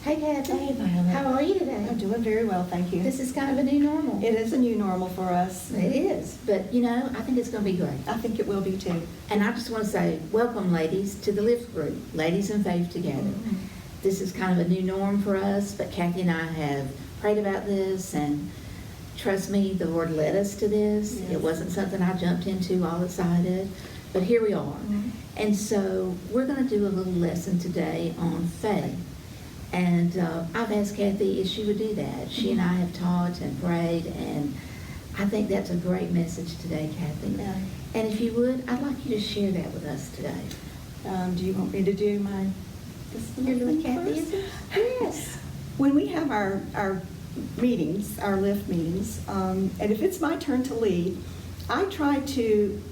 Hey, Kathy. Hey, Violet. How are you today? I'm doing very well, thank you. This is kind of a new normal. It is a new normal for us. It is, but you know, I think it's going to be great. I think it will be too. And I just want to say, welcome, ladies, to the L.I.F.T group, Ladies in Faith Together. This is kind of a new norm for us, but Kathy and I have prayed about this, and trust me, the Lord led us to this. Yes. It wasn't something I jumped into all excited, but here we are. And so we're going to do a little lesson today on faith. And I've asked Kathy if she would do that. She and I have taught and prayed, and I think that's a great message today, Kathy. Yeah. And if you would, I'd like you to share that with us today. Do you want me to do my this You're little doing thing Kathy, first? is it? Yes. When we have our meetings, our L.I.F.T meetings, and if it's my turn to lead, I try to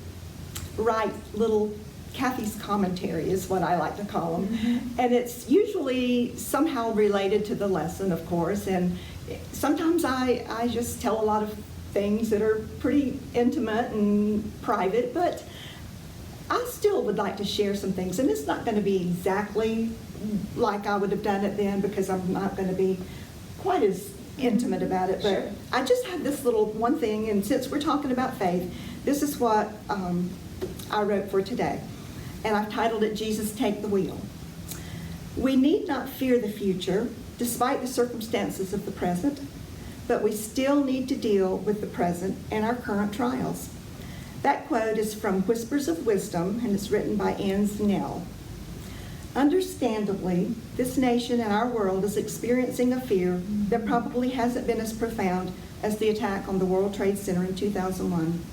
write little Kathy's commentary is what I like to call them. And it's usually somehow related to the lesson, of course, and sometimes I just tell a lot of things that are pretty intimate and private, but I still would like to share some things, and it's not going to be exactly like I would have done it then, because I'm not going to be quite as intimate about it, but Sure. I just had this little one thing, and since we're talking about faith, this is what I wrote for today. And I've titled it, Jesus Take the Wheel. We need not fear the future, despite the circumstances of the present, but we still need to deal with the present and our current trials. That quote is from Whispers of Wisdom, and it's written by Anne Snell. Understandably, this nation and our world is experiencing a fear that probably hasn't been as profound as the attack on the World Trade Center in 2001.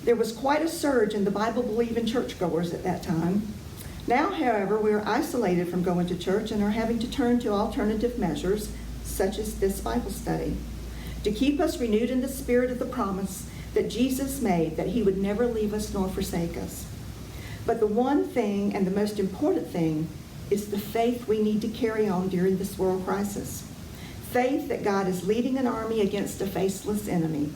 There was quite a surge in the Bible-believing churchgoers at that time. Now, however, we are isolated from going to church and are having to turn to alternative measures, such as this Bible study, to keep us renewed in the spirit of the promise that Jesus made, that he would never leave us nor forsake us. But the one thing, and the most important thing, is the faith we need to carry on during this world crisis. Faith that God is leading an army against a faceless enemy.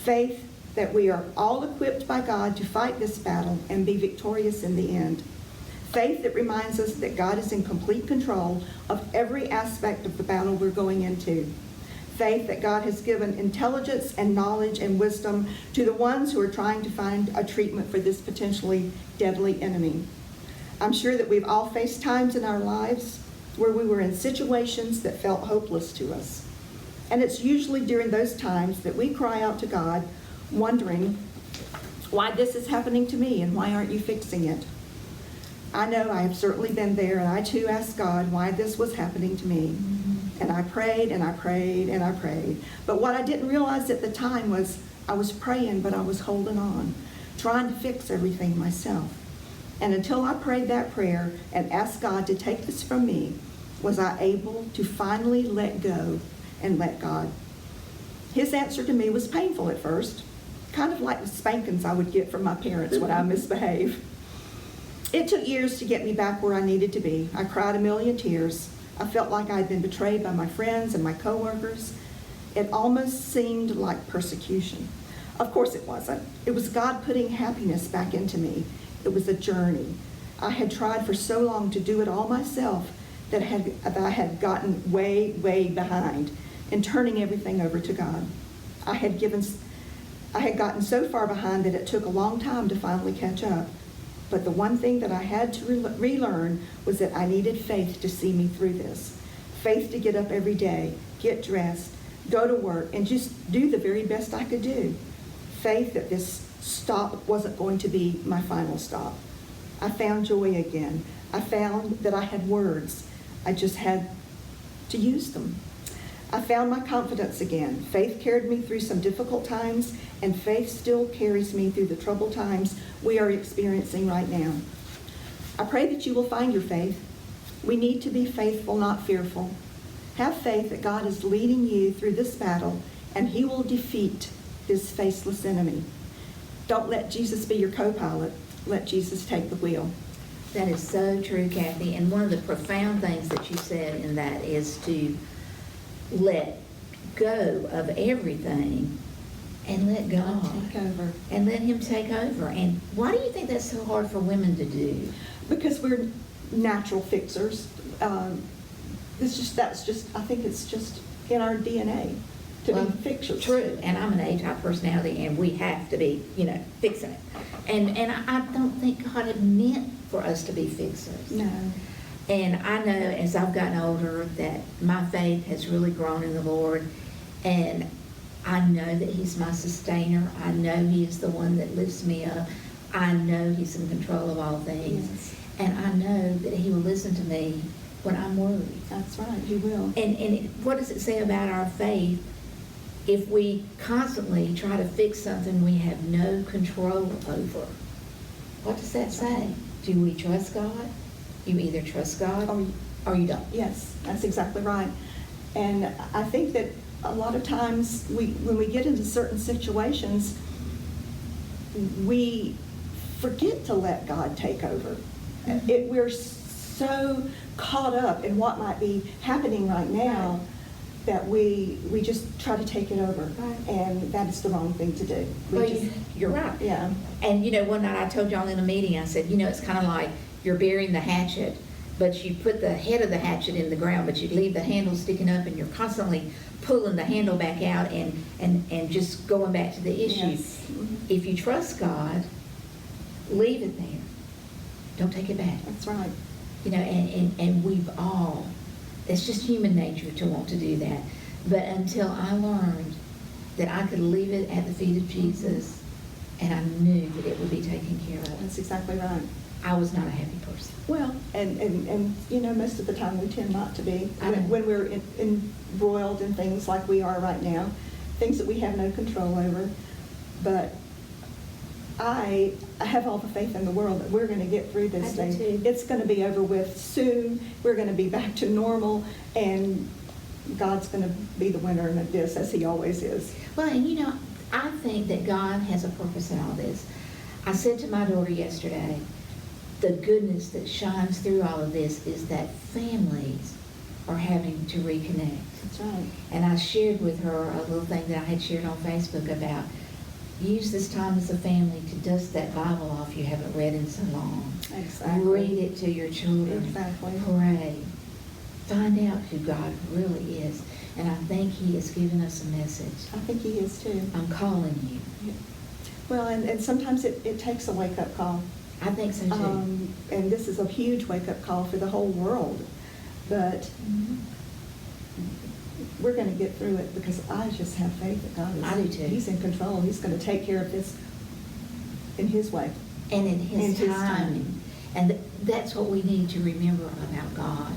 Faith that we are all equipped by God to fight this battle and be victorious in the end. Faith that reminds us that God is in complete control of every aspect of the battle we're going into. Faith that God has given intelligence and knowledge and wisdom to the ones who are trying to find a treatment for this potentially deadly enemy. I'm sure that we've all faced times in our lives where we were in situations that felt hopeless to us. And it's usually during those times that we cry out to God, wondering why this is happening to me and why aren't you fixing it? I know I have certainly been there, and I too asked God why this was happening to me. And I prayed and I prayed and I prayed. But what I didn't realize at the time was I was praying, but I was holding on, trying to fix everything myself. And until I prayed that prayer and asked God to take this from me, was I able to finally let go and let God. His answer to me was painful at first, kind of like the spankings I would get from my parents when I misbehave. It took years to get me back where I needed to be. I cried a million tears. I felt like I'd been betrayed by my friends and my coworkers. It almost seemed like persecution. Of course it wasn't. It was God putting happiness back into me. It was a journey. I had tried for so long to do it all myself that I had gotten way, way behind in turning everything over to God. I had gotten so far behind that it took a long time to finally catch up. But the one thing that I had to relearn was that I needed faith to see me through this. Faith to get up every day, get dressed, go to work, and just do the very best I could do. Faith that this stop wasn't going to be my final stop. I found joy again. I found that I had words. I just had to use them. I found my confidence again. Faith carried me through some difficult times, and faith still carries me through the troubled times we are experiencing right now. I pray that you will find your faith. We need to be faithful, not fearful. Have faith that God is leading you through this battle, and he will defeat this faceless enemy. Don't let Jesus be your co-pilot. Let Jesus take the wheel. That is so true, Kathy. And one of the profound things that you said in that is to let go of everything and let God take over. And let him take over. And why do you think that's so hard for women to do? Because we're natural fixers. I think it's just in our DNA to Well, be fixers. True, and I'm an A-type personality, and we have to be, fixing it. And I don't think God had meant for us to be fixers. No. And I know as I've gotten older that my faith has really grown in the Lord, and I know that He's my sustainer. I know He is the one that lifts me up. I know He's in control of all things. Yes. And I know that He will listen to me when I'm worried. That's right, He will. And what does it say about our faith if we constantly try to fix something we have no control over? What does that say? Do we trust God? You either trust God or you don't. Yes, that's exactly right. And I think that a lot of times when we get into certain situations, we forget to let God take over. Mm-hmm. We're so caught up in what might be happening right now that we just try to take it over. Right. And that is the wrong thing to do. You're right. Yeah. And one night I told y'all in a meeting, I said, it's kind of like you're burying the hatchet, but you put the head of the hatchet in the ground, but you leave the handle sticking up, and you're constantly pulling the handle back out and just going back to the issue. Yes. Mm-hmm. If you trust God, leave it there. Don't take it back. That's right. And we've all, it's just human nature to want to do that. But until I learned that I could leave it at the feet of Jesus, and I knew that it would be taken care of, That's exactly right. I was not a happy person. Well, and most of the time we tend not to be. I know. When we're embroiled in things like we are right now, things that we have no control over. But I have all the faith in the world that we're going to get through this I do thing. too. It's going to be over with soon. We're going to be back to normal, and God's going to be the winner in this, as He always is. Well, and I think that God has a purpose in all this. I said to my daughter yesterday, the goodness that shines through all of this is that families are having to reconnect. That's right. And I shared with her a little thing that I had shared on Facebook about use this time as a family to dust that Bible off you haven't read in so long. Exactly. Read it to your children. Exactly. Pray. Find out who God really is. And I think He has given us a message. I think He is too. I'm calling you. Yeah. Well, and sometimes it takes a wake-up call. I think so too. And this is a huge wake-up call for the whole world. But Mhm. we're going to get through it because I just have faith that God is. I do too. He's in control. He's going to take care of this in His way. And in His In His timing. timing. And that's what we need to remember about God.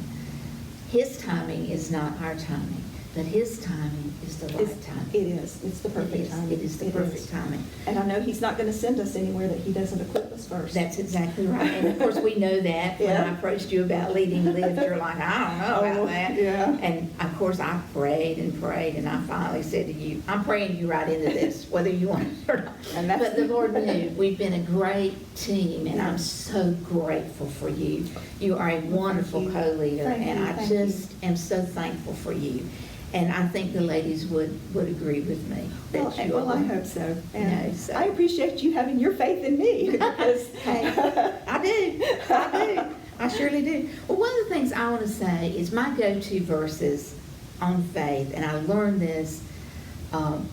His timing is not our timing, but His timing is the right timing. It is. It's the perfect timing. It is the perfect timing. And I know He's not going to send us anywhere that He doesn't equip us first. That's exactly right. And of course, we know that. When Yeah. I approached you about leading L.I.F.T, you're like, I don't know about that. Yeah. And of course, I prayed and prayed, and I finally said to you, I'm praying you right into this, whether you want it or not. And that's- But the Lord knew. We've been a great team, and I'm so grateful for you. You are a wonderful you. co-leader, Thank and you. I Thank just am so thankful for you. And I think the ladies would agree with me. that you Well, are- I hope so. And so- I appreciate you having your faith in me because Hey, I do. I surely do. Well, one of the things I want to say is my go-to verses on faith, and I learned this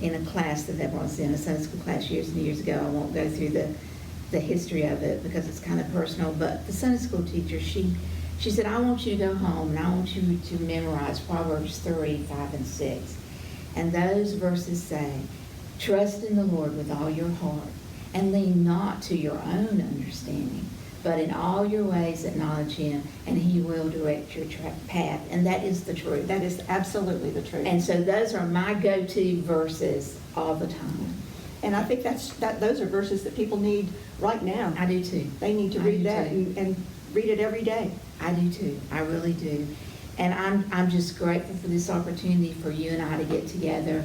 in a class that I was in, a Sunday school class years and years ago. I won't go through the history of it because it's kind of personal, but the Sunday school teacher, she said, I want you to go home and I want you to memorize Proverbs 3, 5, and 6. And those verses say, trust in the Lord with all your heart and lean not to your own understanding, but in all your ways acknowledge Him, and He will direct your path. And that is the truth. that is absolutely the truth. And so those are my go-to verses all the time. And I think those are verses that people need right now. I do too. They need to I read do that too. and read it every day. I do too. I really do. And I'm just grateful for this opportunity for you and I to get together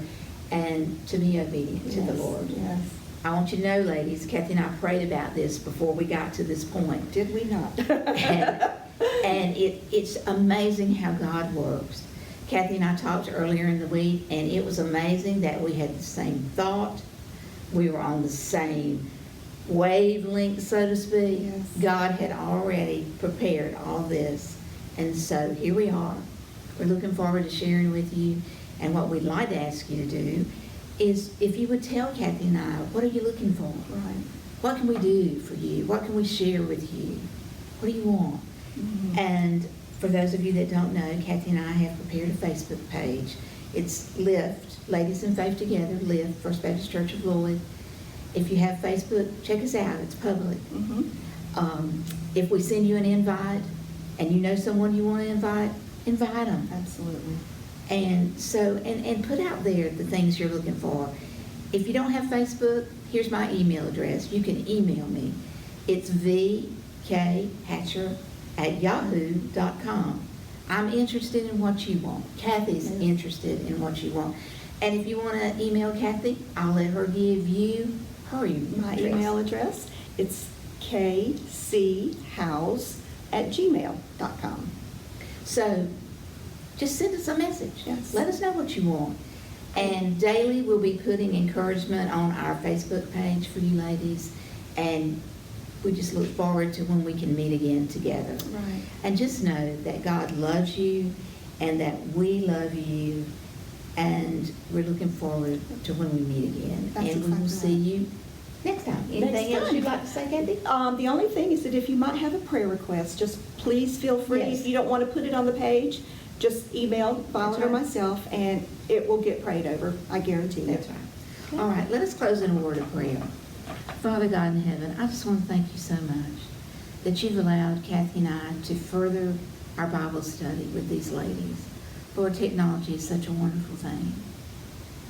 and to be obedient to the Yes, Lord. Yes. I want you to know, ladies, Kathy and I prayed about this before we got to this point. Did we not? And it's amazing how God works. Kathy and I talked earlier in the week, and it was amazing that we had the same thought. We were on the same wavelength, so to speak. Yes. God had already prepared all this. And so here we are. We're looking forward to sharing with you. And what we'd like to ask you to do is if you would tell Kathy and I, what are you looking for? Right. What can we do for you? What can we share with you? What do you want? Mhm. And for those of you that don't know, Kathy and I have prepared a Facebook page. It's L.I.F.T, Ladies in Faith Together, L.I.F.T, First Baptist Church of Lloyd. If you have Facebook, check us out. It's public. Mhm. If we send you an invite and you know someone you want to invite them. Absolutely. And so, and put out there the things you're looking for. If you don't have Facebook, here's my email address. You can email me. It's vkhatcher@yahoo.com. I'm interested in what you want. Kathy's Yes. interested in what you want. And if you want to email Kathy, I'll let her give you her My address. email address, it's kchouse@gmail.com. So just send us a message. Yes. Let us know what you want. And daily we'll be putting encouragement on our Facebook page for you ladies. And we just look forward to when we can meet again together. Right. And just know that God loves you and that we love you. And we're looking forward to when we meet again. That's And we will exactly see right. you next time. Anything else time. you'd like to say, Kathy? The only thing is that if you might have a prayer request, just please feel free. Yes. If you don't want to put it on the page, just email Violet That's or right. myself, and it will get prayed over. I guarantee That's it. right. All right, let us close in a word of prayer. Father God in heaven, I just want to thank you so much that you've allowed Kathy and I to further our Bible study with these ladies. Lord, technology is such a wonderful thing.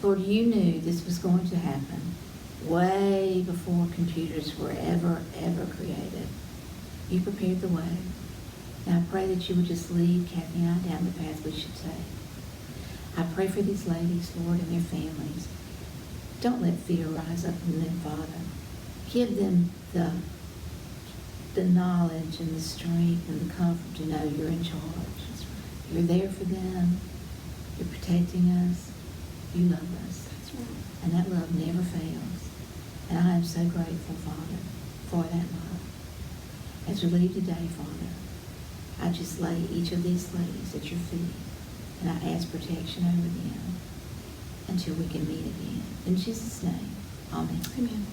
Lord, you knew this was going to happen way before computers were ever created. You prepared the way. And I pray that you would just lead Kathy and I down the path we should take. I pray for these ladies, Lord, and their families. Don't let fear rise up in them, Father. Give them the knowledge and the strength and the comfort to know you're in charge. You're there for them. You're protecting us. You love us. And that love never fails. And I am so grateful, Father, for that love. As we leave today, Father, I just lay each of these ladies at your feet, and I ask protection over them until we can meet again. In Jesus' name, amen. Amen.